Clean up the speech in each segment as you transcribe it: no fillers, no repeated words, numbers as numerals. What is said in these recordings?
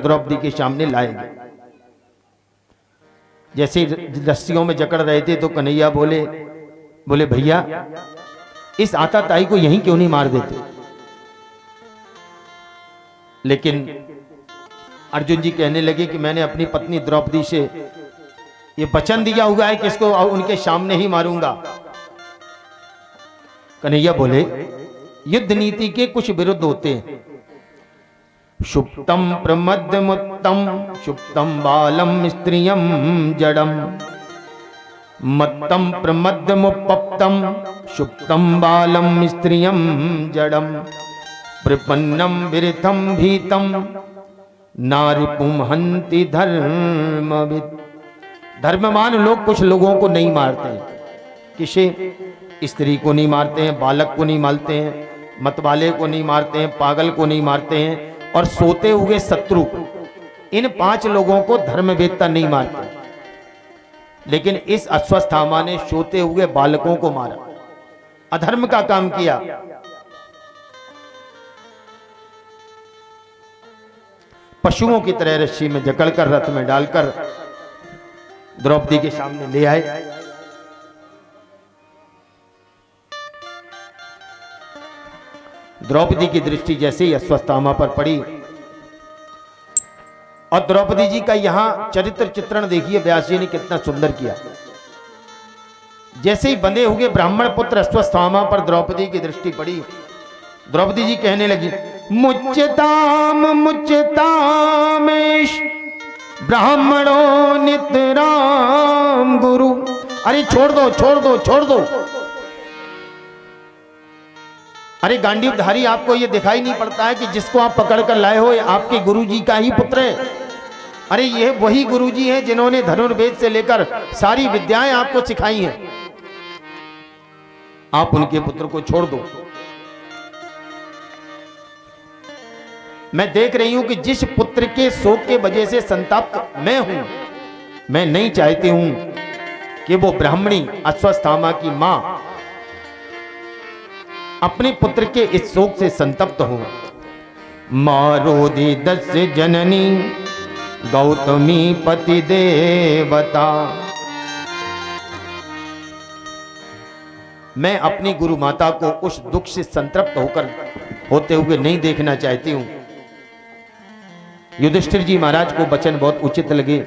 द्रौपदी के सामने लाए गए। जैसे रस्सियों में जकड़ रहे थे तो कन्हैया बोले भैया इस आताताई को यहीं क्यों नहीं मार देते। लेकिन अर्जुन जी कहने लगे कि मैंने अपनी पत्नी द्रौपदी से ये वचन दिया हुआ है कि इसको उनके सामने ही मारूंगा। कन्हैया बोले युद्ध नीति के कुछ विरुद्ध होते हैं। शुप्तम प्रमद्यमुत्तम शुप्तम बालम स्त्रियम जडम मत्तम प्रमद्यमुपप्तम शुप्तम बालम स्त्रियम जडम प्रपन्नम विरथम भीतम नारिपुम हंति धर्मविद। धर्मवान लोग कुछ लोगों को नहीं मारते हैं। किसे? स्त्री को नहीं मारते हैं, बालक को नहीं मारते हैं, मतवाले को नहीं मारते हैं, पागल को नहीं मारते हैं और सोते हुए शत्रु को। इन 5 लोगों को धर्मवेत्ता नहीं मारते। लेकिन इस अश्वत्थामा ने सोते हुए बालकों को मारा, अधर्म का काम किया। पशुओं की तरह रस्सी में जकड़कर रथ में डालकर द्रौपदी के सामने ले आए। द्रौपदी की दृष्टि जैसे ही अश्वत्थामा पर पड़ी और द्रौपदी जी का यहां चरित्र चित्रण देखिए, व्यास जी ने कितना सुंदर किया। जैसे ही बंधे हुए ब्राह्मण पुत्र अश्वत्थामा पर द्रौपदी की दृष्टि पड़ी, द्रौपदी जी कहने लगी मुच्यताम मुच्यतामेश ब्राह्मणो नितराम गुरु। अरे छोड़ दो छोड़ दो छोड़ दो। अरे गांडीवधारी, आपको ये दिखाई नहीं पड़ता है कि जिसको आप पकड़ कर लाए हो ये आपके गुरुजी का ही पुत्र है। अरे ये वही गुरुजी हैं जिन्होंने धनुर्वेद से लेकर सारी विद्याएं आपको सिखाई हैं। आप उनके पुत्र को छोड़ दो। मैं देख रही हूं कि जिस पुत्र के शोक के वजह से संताप्त मैं हूं, मैं नहीं चाहती हूं कि वो ब्राह्मणी अश्वत्थामा की मां अपने पुत्र के इस शोक से संतप्त हो। मारोदि दस्य जननी गौतमी पति देवता। मैं अपनी गुरु माता को उस दुख से संतप्त होते हुए नहीं देखना चाहती हूं। युधिष्ठिर जी महाराज को वचन बहुत उचित लगे।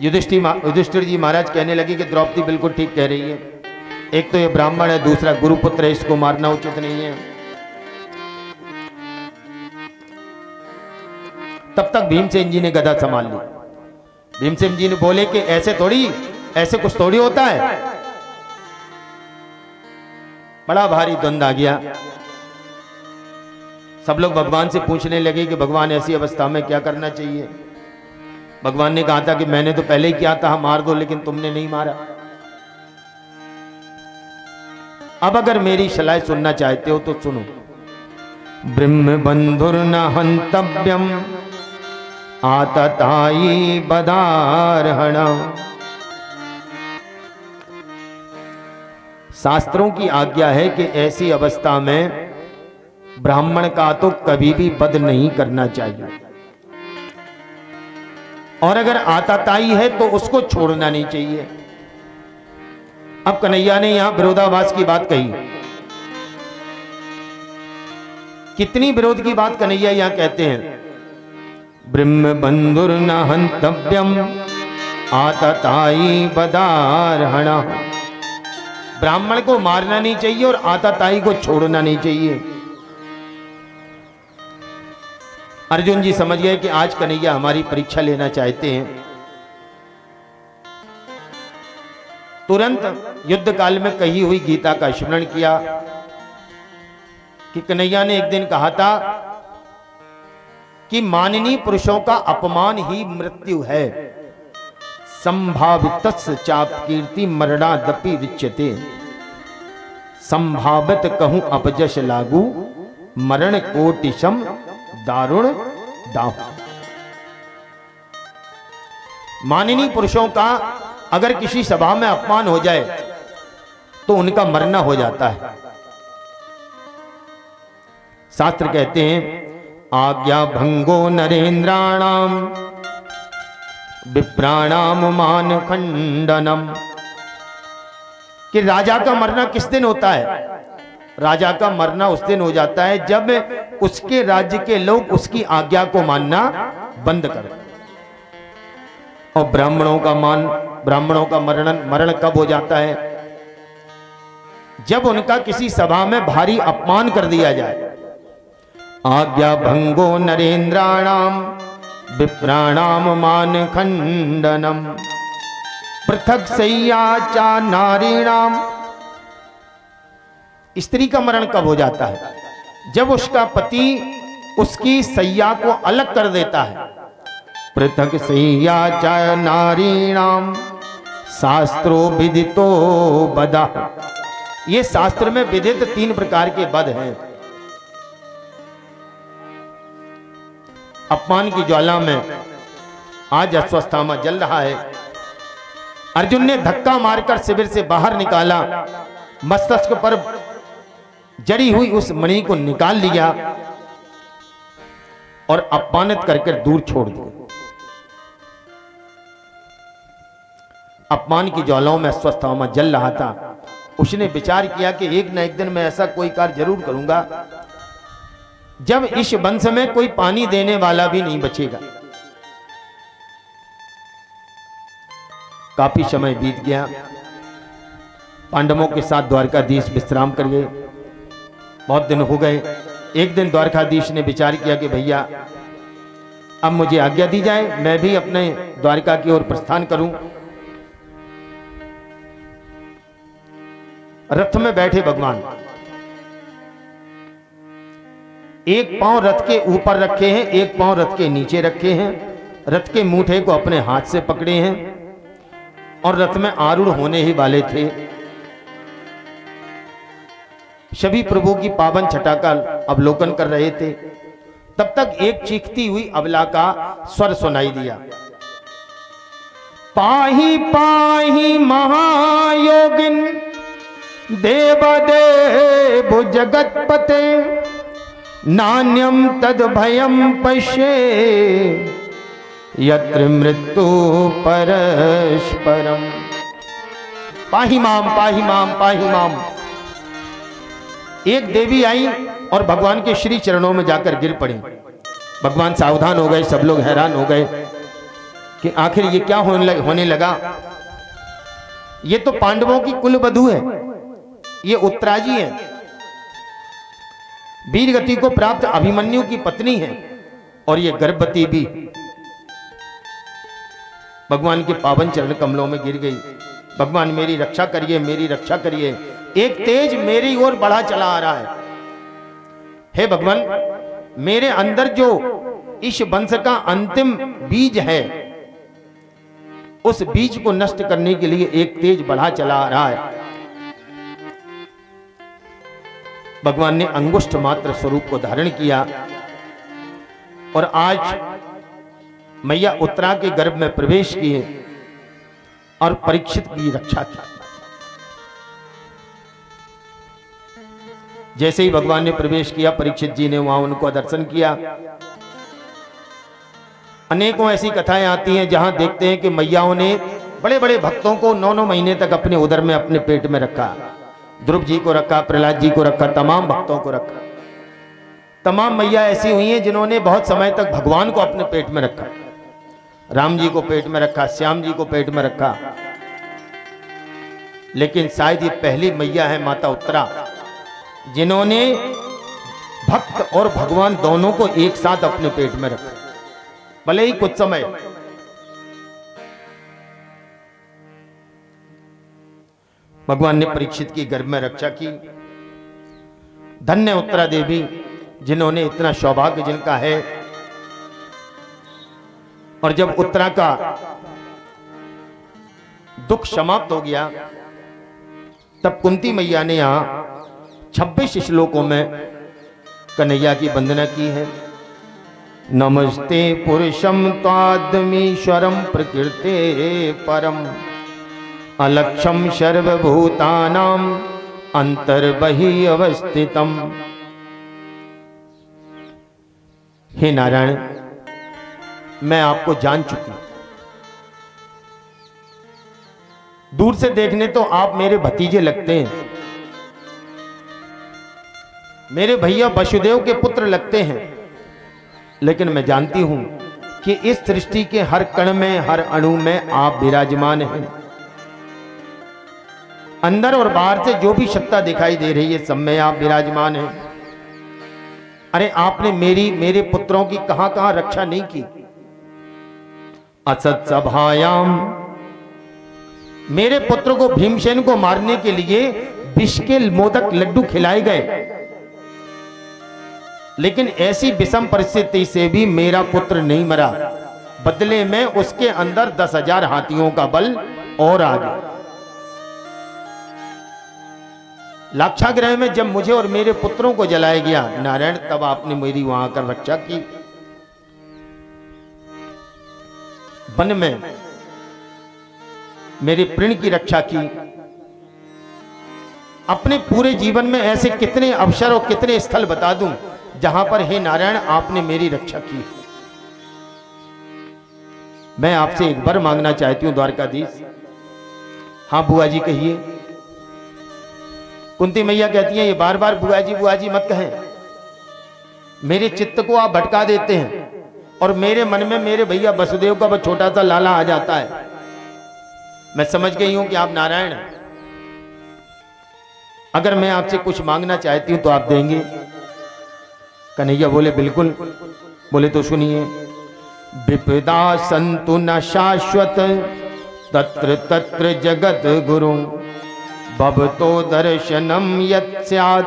युधिष्ठिर जी महाराज कहने लगे कि द्रौपदी बिल्कुल ठीक कह रही है। एक तो ये ब्राह्मण है, दूसरा गुरुपुत्र है, इसको मारना उचित नहीं है। तब तक भीमसेन जी ने गदा संभाल ली। भीमसेन जी ने बोले कि ऐसे कुछ थोड़ी होता है। बड़ा भारी द्वंद आ गया। सब लोग भगवान से पूछने लगे कि भगवान ऐसी अवस्था में क्या करना चाहिए। भगवान ने कहा था कि मैंने तो पहले ही किया था, मार दो, लेकिन तुमने नहीं मारा। अब अगर मेरी सलाह सुनना चाहते हो तो सुनो। ब्रह्म बंधुर न हंतव्यम आतताई बदारहण। शास्त्रों की आज्ञा है कि ऐसी अवस्था में ब्राह्मण का तो कभी भी वध नहीं करना चाहिए, और अगर आतताई है तो उसको छोड़ना नहीं चाहिए। अब कन्हैया ने यहां विरोधाभास की बात कही। कितनी विरोध की बात कन्हैया यहां कहते हैं। ब्रह्म बंधुर न हंतव्यम आतताई बदारहण। ब्राह्मण को मारना नहीं चाहिए और आतताई को छोड़ना नहीं चाहिए। अर्जुन जी समझ गए कि आज कन्हैया हमारी परीक्षा लेना चाहते हैं। तुरंत युद्ध काल में कही हुई गीता का स्मरण किया कि कन्हैया ने एक दिन कहा था कि माननीय पुरुषों का अपमान ही मृत्यु है। संभावितस्य चाप कीर्ति मरणादपि विच्यते। संभावित कहूं अपजश लागू मरण कोटिशम दारुण दाहु। माननीय पुरुषों का अगर किसी सभा में अपमान हो जाए तो उनका मरना हो जाता है। शास्त्र कहते हैं आज्ञा भंगो नरेंद्राणाम विप्राणाम मान खंडनम। कि राजा का मरना किस दिन होता है? राजा का मरना उस दिन हो जाता है जब उसके राज्य के लोग उसकी आज्ञा को मानना बंद कर दें। और ब्राह्मणों का मरण कब हो जाता है? जब उनका किसी सभा में भारी अपमान कर दिया जाए। आज्ञा भंगो नरेंद्राणाम विप्राणाम मान खंडनम। पृथक सैया चा नारीणाम। स्त्री का मरण कब हो जाता है? जब उसका पति उसकी सैया को अलग कर देता है। पृथक सैया चा नारीणाम शास्त्रो विदितो बदा। ये शास्त्र में विदित 3 प्रकार के बद हैं। अपमान की ज्वाला में आज अश्वत्थामा जल रहा है। अर्जुन ने धक्का मारकर शिविर से बाहर निकाला, मस्तक पर जड़ी हुई उस मणि को निकाल लिया और अपमानित करके दूर छोड़ दिया। अपमान की ज्वालाओं में अश्वत्थामा जल रहा था। उसने विचार किया कि एक न एक दिन मैं ऐसा कोई कार्य जरूर करूंगा जब इस वंश में कोई पानी देने वाला भी नहीं बचेगा। काफी समय बीत गया। पांडवों के साथ द्वारकाधीश विश्राम कर गए। बहुत दिन हो गए। एक दिन द्वारकाधीश ने विचार किया कि भैया अब मुझे आज्ञा दी जाए, मैं भी अपने द्वारका की ओर प्रस्थान करूं। रथ में बैठे भगवान एक पांव रथ के ऊपर रखे हैं, एक पांव रथ के नीचे रखे हैं। रथ के मूठे को अपने हाथ से पकड़े हैं और रथ में आरूढ़ होने ही वाले थे। सभी प्रभु की पावन छटा का अवलोकन कर रहे थे। तब तक एक चीखती हुई अबला का स्वर सुनाई दिया। पाही पाही महायोगिन देवदेव जगतपते नान्यम तद भयम पश्ये यत्र मृत्यु परस्परम। पाही माम पाही माम पाही माम। एक देवी आई और भगवान के श्री चरणों में जाकर गिर पड़ी। भगवान सावधान हो गए। सब लोग हैरान हो गए कि आखिर ये क्या होने लगा। ये तो पांडवों की कुलवधू है, ये उत्तराजी है, वीर गति को प्राप्त अभिमन्यु की पत्नी है और ये गर्भवती भी। भगवान के पावन चरण कमलों में गिर गई। भगवान मेरी रक्षा करिए, मेरी रक्षा करिए। एक तेज मेरी ओर बढ़ा चला आ रहा है। हे भगवान, मेरे अंदर जो इस वंश का अंतिम बीज है, उस बीज को नष्ट करने के लिए एक तेज बढ़ा चला आ रहा है। भगवान ने अंगुष्ठ मात्र स्वरूप को धारण किया और आज मैया उत्तरा के गर्भ में प्रवेश किए और परीक्षित की रक्षा की। जैसे ही भगवान ने प्रवेश किया, परीक्षित जी ने वहां उनको दर्शन किया। अनेकों ऐसी कथाएं आती हैं जहां देखते हैं कि मैयाओं ने बड़े बड़े भक्तों को 9-9 महीने तक अपने उदर में, अपने पेट में रखा। ध्रुव जी को रखा, प्रहलाद जी को रखा, तमाम भक्तों को रखा। तमाम मैया ऐसी हुई हैं जिन्होंने बहुत समय तक भगवान को अपने पेट में रखा। राम जी को पेट में रखा, श्याम जी को पेट में रखा। लेकिन शायद ये पहली मैया है माता उत्तरा जिन्होंने भक्त और भगवान दोनों को एक साथ अपने पेट में रखा, भले ही कुछ समय। भगवान ने परीक्षित की गर्भ में रक्षा की। धन्य उत्तरा देवी जिन्होंने इतना सौभाग्य जिनका है। और जब उत्तरा का दुख समाप्त हो गया, तब कुंती मैया ने यहां 26 श्लोकों में कन्हैया की वंदना की है। नमस्ते पुरुषम त्वाद्मीश्वरम प्रकृते परम अलक्षम सर्वभूतानां अंतर्बहि अवस्थितम हे नारायण, मैं आपको जान चुकी। दूर से देखने तो आप मेरे भतीजे लगते हैं, मेरे भैया वसुदेव के पुत्र लगते हैं, लेकिन मैं जानती हूं कि इस सृष्टि के हर कण में, हर अणु में आप विराजमान हैं। अंदर और बाहर से जो भी सत्ता दिखाई दे रही है, सब में आप विराजमान हैं। अरे आपने मेरे पुत्रों की कहां कहां रक्षा नहीं की। असत सभायाम, मेरे पुत्र को, भीमसेन को मारने के लिए विष के मोदक लड्डू खिलाए गए, लेकिन ऐसी विषम परिस्थिति से भी मेरा पुत्र नहीं मरा। बदले में उसके अंदर 10,000 हाथियों का बल और आ गया। लाक्षागृह में जब मुझे और मेरे पुत्रों को जलाया गया नारायण, तब आपने मेरी वहां आकर रक्षा की। वन में मेरे प्रण की रक्षा की। अपने पूरे जीवन में ऐसे कितने अवसर और कितने स्थल बता दूं जहां पर हे नारायण आपने मेरी रक्षा की। मैं आपसे एक बार मांगना चाहती हूं द्वारकाधीश। हां बुआ जी कहिए। कुंती मैया कहती हैं ये बार बार बुआ जी मत कहें, मेरे चित्त को आप भटका देते हैं और मेरे मन में मेरे भैया वसुदेव का वह छोटा सा लाला आ जाता है। मैं समझ गई हूं कि आप नारायण हैं। अगर मैं आपसे कुछ मांगना चाहती हूं तो आप देंगे? कन्हैया बोले बिल्कुल। बोले तो सुनिए। विपदा संतु न शाश्वत तत्र तत्र जगत गुरु भवतो दर्शनम यत् स्यात्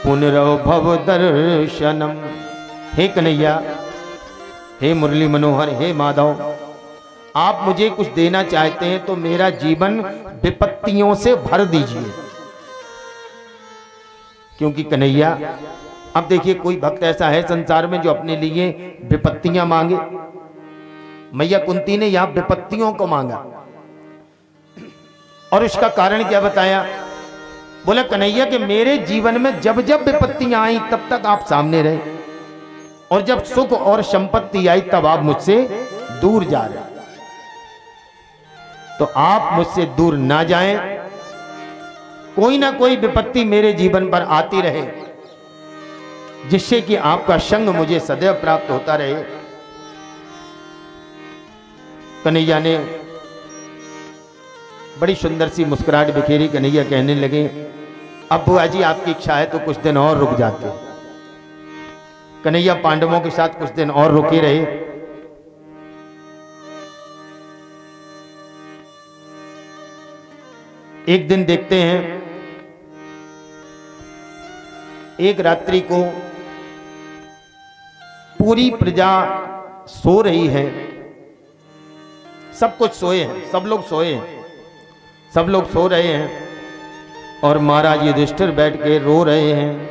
पुनर्भव दर्शनम। हे कन्हैया, हे मुरली मनोहर, हे माधव, आप मुझे कुछ देना चाहते हैं तो मेरा जीवन विपत्तियों से भर दीजिए। क्योंकि कन्हैया अब देखिए कोई भक्त ऐसा है संसार में जो अपने लिए विपत्तियां मांगे। मैया कुंती ने यहां विपत्तियों को मांगा और उसका कारण क्या बताया? बोला कन्हैया कि मेरे जीवन में जब जब विपत्तियां आई तब तक आप सामने रहे, और जब सुख और संपत्ति आई तब आप मुझसे दूर जा रहे। तो आप मुझसे दूर ना जाएं, कोई ना कोई विपत्ति मेरे जीवन पर आती रहे जिससे कि आपका संग मुझे सदैव प्राप्त होता रहे। कन्हैया ने बड़ी सुंदर सी मुस्कुराहट बिखेरी। कन्हैया कहने लगे अब बुआ जी आपकी इच्छा है तो कुछ दिन और रुक जाते। कन्हैया पांडवों के साथ कुछ दिन और रुके रहे। एक दिन देखते हैं एक रात्रि को पूरी प्रजा सो रही है, सब कुछ सोए हैं, सब लोग सोए हैं, सब लोग सो रहे हैं और महाराज युधिष्ठिर बैठ के रो रहे हैं।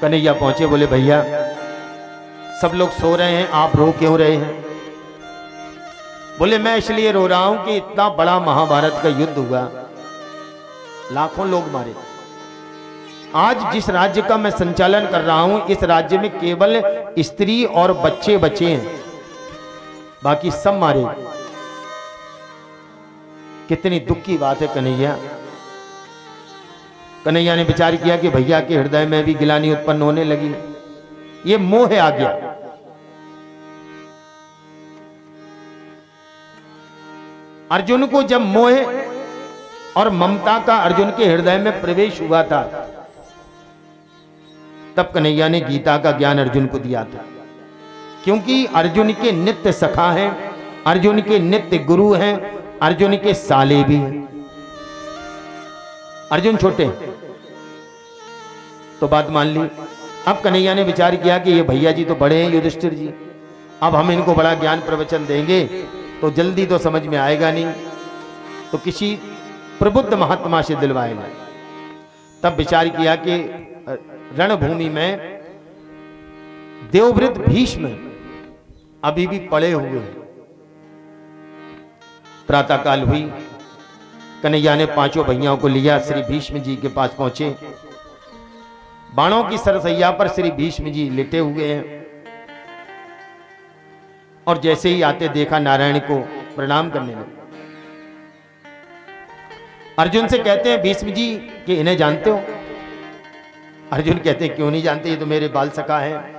कन्हैया पहुंचे, बोले भैया सब लोग सो रहे हैं, आप रो क्यों रहे हैं? बोले मैं इसलिए रो रहा हूं कि इतना बड़ा महाभारत का युद्ध हुआ, लाखों लोग मारे। आज जिस राज्य का मैं संचालन कर रहा हूं इस राज्य में केवल स्त्री और बच्चे बचे हैं, बाकी सब मारे। कितनी दुख की बात है कन्हैया। कन्हैया ने विचार किया कि भैया के हृदय में भी गिलानी उत्पन्न होने लगी, ये मोह आ गया। अर्जुन को जब मोह और ममता का अर्जुन के हृदय में प्रवेश हुआ था तब कन्हैया ने गीता का ज्ञान अर्जुन को दिया था, क्योंकि अर्जुन के नित्य सखा हैं, अर्जुन के नित्य गुरु हैं, अर्जुन के साले भी हैं। अर्जुन छोटे तो बात मान ली। अब कन्हैया ने विचार किया कि ये भैया जी तो बड़े हैं युधिष्ठिर जी, अब हम इनको बड़ा ज्ञान प्रवचन देंगे तो जल्दी तो समझ में आएगा नहीं, तो किसी प्रबुद्ध महात्मा से दिलवाएगा। तब विचार किया कि रणभूमि में देवव्रत भीष्म अभी भी पड़े हुए हैं। प्रातःकाल हुई, कन्हैया ने पांचों भैयाओं को लिया, श्री भीष्म जी के पास पहुंचे। बाणों की सरसैया पर श्री भीष्म जी लेटे हुए हैं। और जैसे ही आते देखा नारायण को प्रणाम करने लगे। अर्जुन से कहते हैं भीष्म जी कि इन्हें जानते हो? अर्जुन कहते हैं क्यों नहीं जानते, ये तो मेरे बाल सखा हैं,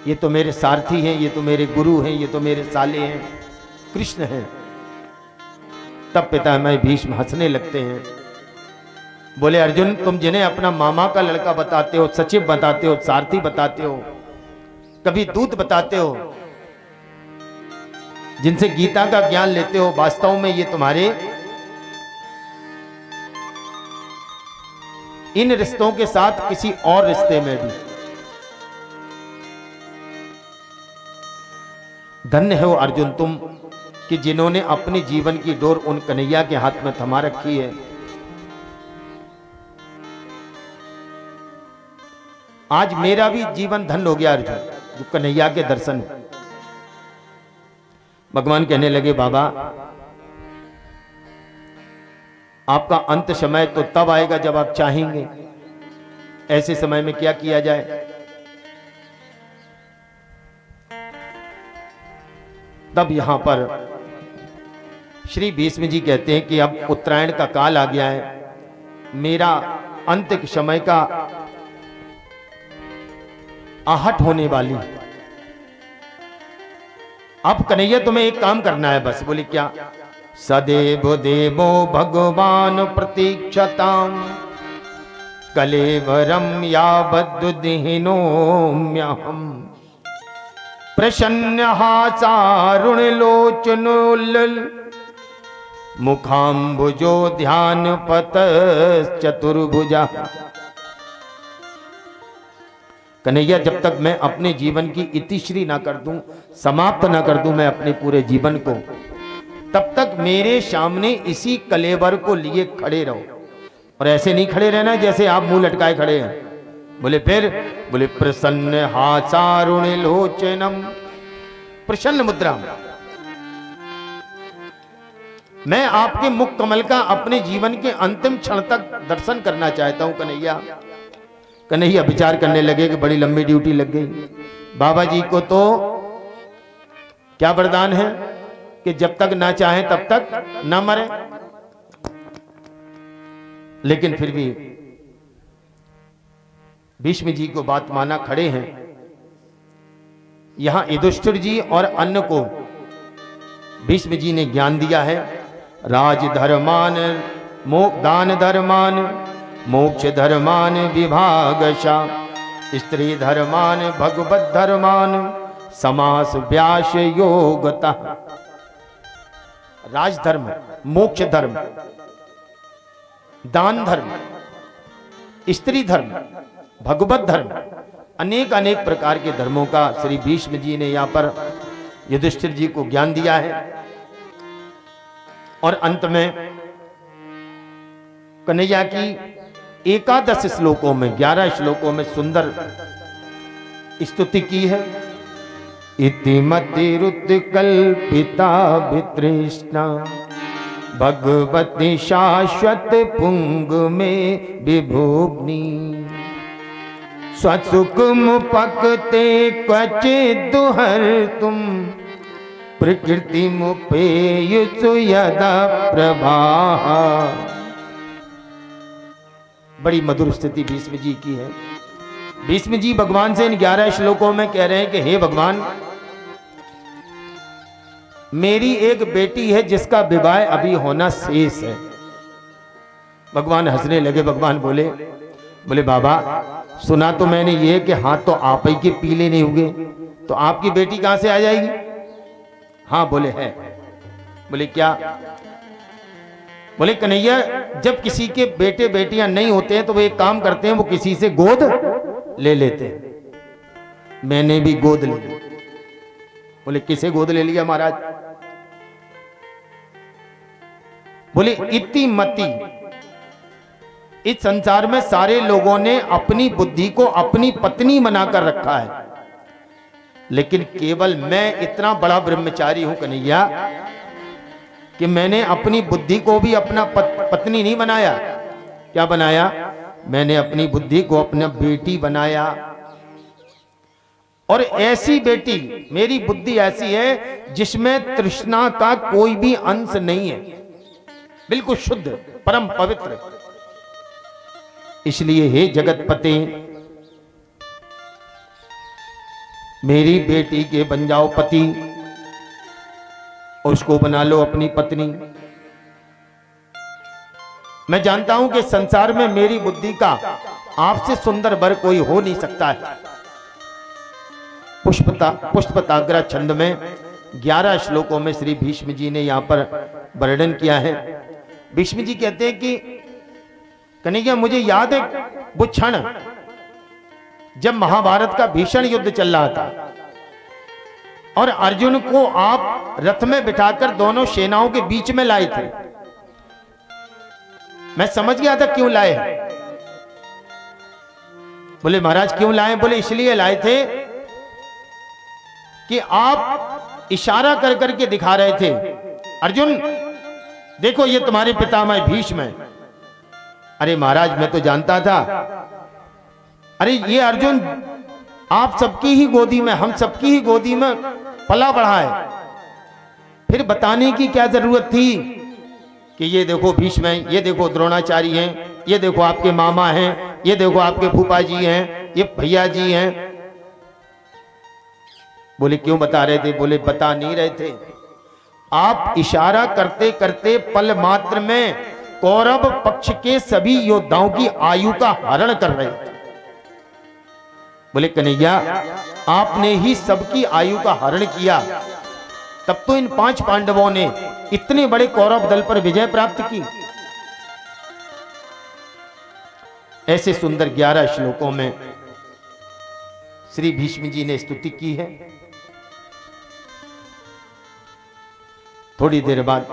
ये तो मेरे सारथी हैं, ये तो मेरे गुरु हैं, ये तो मेरे साले हैं, कृष्ण हैं। तब पितामह भीष्म हंसने लगते हैं। बोले अर्जुन, तुम जिन्हें अपना मामा का लड़का बताते हो, सचिव बताते हो, सारथी बताते हो, कभी दूत बताते हो, जिनसे गीता का ज्ञान लेते हो, वास्तव में ये तुम्हारे इन रिश्तों के साथ किसी और रिश्ते में भी धन्य हो अर्जुन तुम, कि जिन्होंने अपने जीवन की डोर उन कन्हैया के हाथ में थमा रखी है। आज मेरा भी जीवन धन्य हो गया अर्जुन, जो कन्हैया के दर्शन। भगवान कहने लगे बाबा, आपका अंत समय तो तब आएगा जब आप चाहेंगे। ऐसे समय में क्या किया जाए? तब यहां पर श्री भीष्म जी कहते हैं कि अब उत्तरायण का काल आ गया है, मेरा अंत के समय का आहट होने वाली। अब कन्हैया तुम्हें एक काम करना है बस। बोले क्या? सदैव देवो भगवान प्रतीक्षताम कलेवरम यावद्दुहिनोम्यहम प्रसन्नहासारुणलोचनोल्लल मुखाम्बुजो ध्यान चतुर्भुजा। कन्हैया, जब तक मैं अपने जीवन की इतिश्री ना कर दूं, समाप्त ना कर दूं मैं अपने पूरे जीवन को, तब तक मेरे सामने इसी कलेवर को लिए खड़े रहो। और ऐसे नहीं खड़े रहना जैसे आप मुंह लटकाए खड़े हैं। बोले फिर? बोले प्रसन्न हासारुण लोचनम, प्रसन्न मुद्रा। मैं आपके मुख कमल का अपने जीवन के अंतिम क्षण तक दर्शन करना चाहता हूं कन्हैया। कन्हैया विचार करने लगे कि बड़ी लंबी ड्यूटी लग गई। बाबा जी को तो क्या वरदान है कि जब तक ना चाहे तब तक ना मरे, लेकिन फिर भी भीष्म जी को बात माना खड़े हैं। यहां युधिष्ठिर जी और अन्न को भीष्म जी ने ज्ञान दिया है। राज धर्मान दान धर्मान मोक्ष धर्मान विभागशा स्त्री धर्मान भगवत धर्मान समास व्यास योगता। राजधर्म, मोक्ष धर्म, दान धर्म, स्त्री धर्म, भगवत धर्म, अनेक अनेक प्रकार के धर्मों का श्री भीष्म जी ने यहां पर युधिष्ठिर जी को ज्ञान दिया है। और अंत में कन्हैया की 11 श्लोकों में 11 श्लोकों में सुंदर स्तुति की है। इति मतिरुत्कल्पिता वितृष्णा भगवती शाश्वत पुंग में विभुग्नि स्वसुख मुपकते क्वचित् दुहर तुम प्रकृति मुपेयुषु यदा प्रभा। बड़ी मधुर स्थिति भीष्म जी की है। भीष्म जी भगवान से इन 11 श्लोकों में कह रहे हैं कि हे भगवान, मेरी एक बेटी है जिसका विवाह अभी होना शेष है। भगवान हंसने लगे। भगवान बोले बाबा, सुना तो मैंने ये कि हाथ तो आप ही के पीले नहीं हुए, तो आपकी बेटी कहां से आ जाएगी? हाँ बोले है। बोले क्या? बोले कन्हैया, जब किसी के बेटे बेटियां नहीं होते हैं तो वो एक काम करते हैं, वो किसी से गोद ले लेते हैं। मैंने भी गोद ले ली। बोले किसे गोद ले लिया महाराज? बोले इति मति, इस संसार में सारे लोगों ने अपनी बुद्धि को अपनी पत्नी बनाकर रखा है, लेकिन केवल मैं इतना बड़ा ब्रह्मचारी हूं कन्हैया कि मैंने अपनी बुद्धि को भी अपना पत्नी नहीं बनाया, क्या बनाया? मैंने अपनी बुद्धि को अपना बेटी बनाया। और ऐसी बेटी, मेरी बुद्धि ऐसी है जिसमें तृष्णा का कोई भी अंश नहीं है, बिल्कुल शुद्ध, परम पवित्र। इसलिए हे जगतपते, मेरी बेटी के बन जाओ पति, उसको बना लो अपनी पत्नी। मैं जानता हूं कि संसार में मेरी बुद्धि का आपसे सुंदर वर कोई हो नहीं सकता है। पुष्पताग्रा छंद में 11 श्लोकों में श्री भीष्म जी ने यहां पर वर्णन किया है। भीष्म जी कहते हैं कि कन्हैया, मुझे याद है वो क्षण जब महाभारत का भीषण युद्ध चल रहा था और अर्जुन को आप रथ में बिठाकर दोनों सेनाओं के बीच में लाए थे। मैं समझ गया था क्यों लाए। बोले महाराज क्यों लाए? बोले इसलिए लाए थे कि आप इशारा कर करके दिखा रहे थे, अर्जुन देखो ये तुम्हारे पितामह भीष्म है। अरे महाराज मैं तो जानता था, अरे ये अर्जुन आप सबकी ही गोदी में, हम सबकी ही गोदी में पला बढ़ा है, फिर बताने की क्या जरूरत थी कि ये देखो भीष्म है, ये देखो द्रोणाचार्य हैं, ये देखो आपके मामा हैं, ये देखो आपके फूफा जी हैं, ये भैया जी हैं। बोले क्यों बता रहे थे? बोले बता नहीं रहे थे, आप इशारा करते करते पल मात्र में कौरव पक्ष के सभी योद्धाओं की आयु का हरण कर रहे थे। बोले कन्हैया, आपने ही सबकी आयु का हरण किया, तब तो इन 5 पांडवों ने इतने बड़े कौरव दल पर विजय प्राप्त की। ऐसे सुंदर 11 श्लोकों में श्री भीष्म जी ने स्तुति की है। थोड़ी देर बाद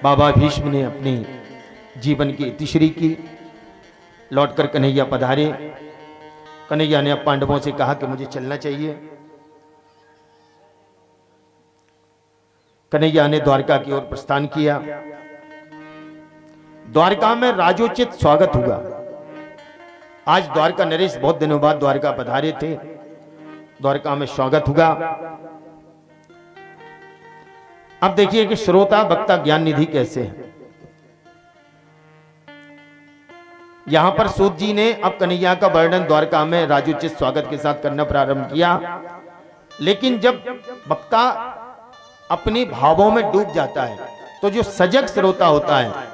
बाबा भीष्म ने अपनी जीवन की इतिश्री की, लौटकर कन्हैया पधारे। कन्हैया ने अब पांडवों से कहा कि मुझे चलना चाहिए। कन्हैया ने द्वारका की ओर प्रस्थान किया। द्वारका में राजोचित स्वागत हुआ। आज द्वारका नरेश बहुत दिनों बाद द्वारका पधारे थे, द्वारका में स्वागत हुआ। अब देखिए कि श्रोता वक्ता ज्ञान निधि कैसे है। यहां पर सूत जी ने अब कन्हैया का वर्णन द्वारका में राजोचित स्वागत के साथ करना प्रारंभ किया, लेकिन जब वक्ता अपने भावों में डूब जाता है तो जो सजग श्रोता होता है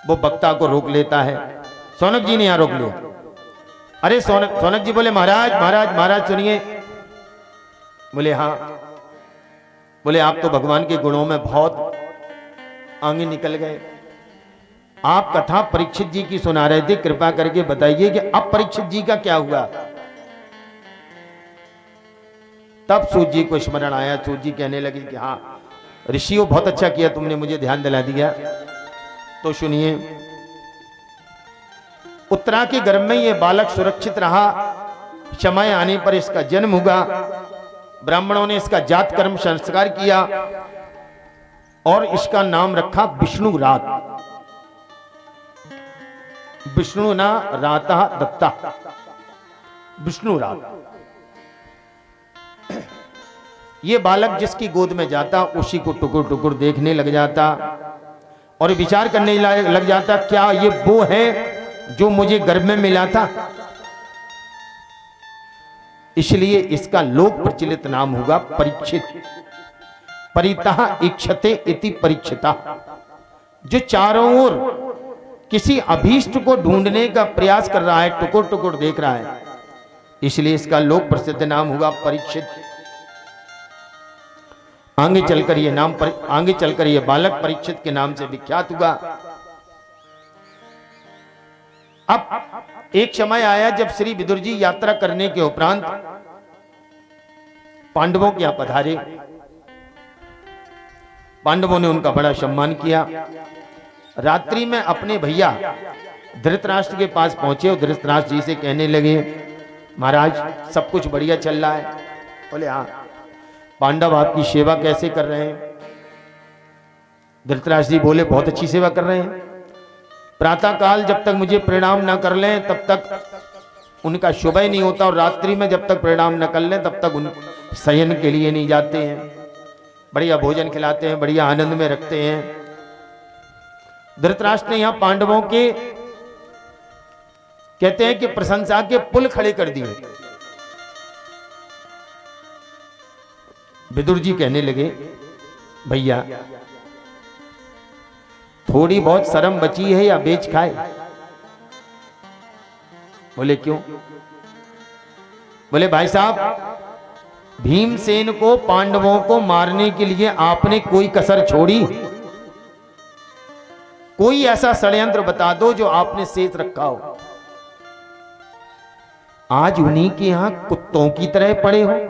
वो वक्ता को रोक लेता है। सौनक जी ने यहां रोक लिया। अरे सौनक जी बोले महाराज महाराज महाराज सुनिए। बोले हाँ। बोले आप तो भगवान के गुणों में बहुत आगे निकल गए। आप कथा परीक्षित जी की सुना रहे थे, कृपा करके बताइए कि अब परीक्षित जी का क्या हुआ। तब सूत जी को स्मरण आया। सूत जी कहने लगे कि हाँ ऋषियों बहुत अच्छा किया, तुमने मुझे ध्यान दिला दिया। तो सुनिए, उत्तरा के गर्भ में ये बालक सुरक्षित रहा। समय आने पर इसका जन्म हुआ। ब्राह्मणों ने इसका जात कर्म संस्कार किया और इसका नाम रखा विष्णु रात। विष्णु ना राता दत्ता, विष्णु रात। ये बालक जिसकी गोद में जाता उसी को टुकुर टुकुर देखने लग जाता और विचार करने लग जाता, क्या ये वो है जो मुझे गर्भ में मिला था। इसलिए इसका लोक प्रचलित नाम होगा परीक्षित। परितः इक्षते इति परीक्षिता। जो चारों ओर किसी अभीष्ट को ढूंढने का प्रयास कर रहा है, टुकुर टुकुर देख रहा है, इसलिए इसका लोक प्रसिद्ध नाम होगा परीक्षित। आगे चलकर यह बालक परीक्षित के नाम से विख्यात हुआ। अब एक समय आया जब श्री विदुर जी यात्रा करने के उपरांत पांडवों के यहां पधारे। पांडवों ने उनका बड़ा सम्मान किया। रात्रि में अपने भैया धृतराष्ट्र के पास पहुंचे और धृतराष्ट्र जी से कहने लगे, महाराज सब कुछ बढ़िया चल रहा है। बोले हाँ। पांडव आपकी सेवा कैसे कर रहे हैं? धृतराष्ट्र जी बोले बहुत अच्छी सेवा कर रहे हैं, प्रातः काल जब तक मुझे प्रणाम न कर लें तब तक उनका शुभ ही नहीं होता, और रात्रि में जब तक प्रणाम न कर लें तब तक उन शयन के लिए नहीं जाते हैं। बढ़िया भोजन खिलाते हैं, बढ़िया आनंद में रखते हैं। धृतराष्ट्र ने यहां पांडवों के कहते हैं कि प्रशंसा के पुल खड़े कर दिए। विदुर जी कहने लगे, भैया थोड़ी बहुत शर्म बची है या बेच खाए? बोले क्यों? बोले भाई साहब, भीमसेन को पांडवों को मारने के लिए आपने कोई कसर छोड़ी? कोई ऐसा षड्यंत्र बता दो जो आपने शेष रखा हो। आज उन्हीं के यहां कुत्तों की तरह पड़े हो।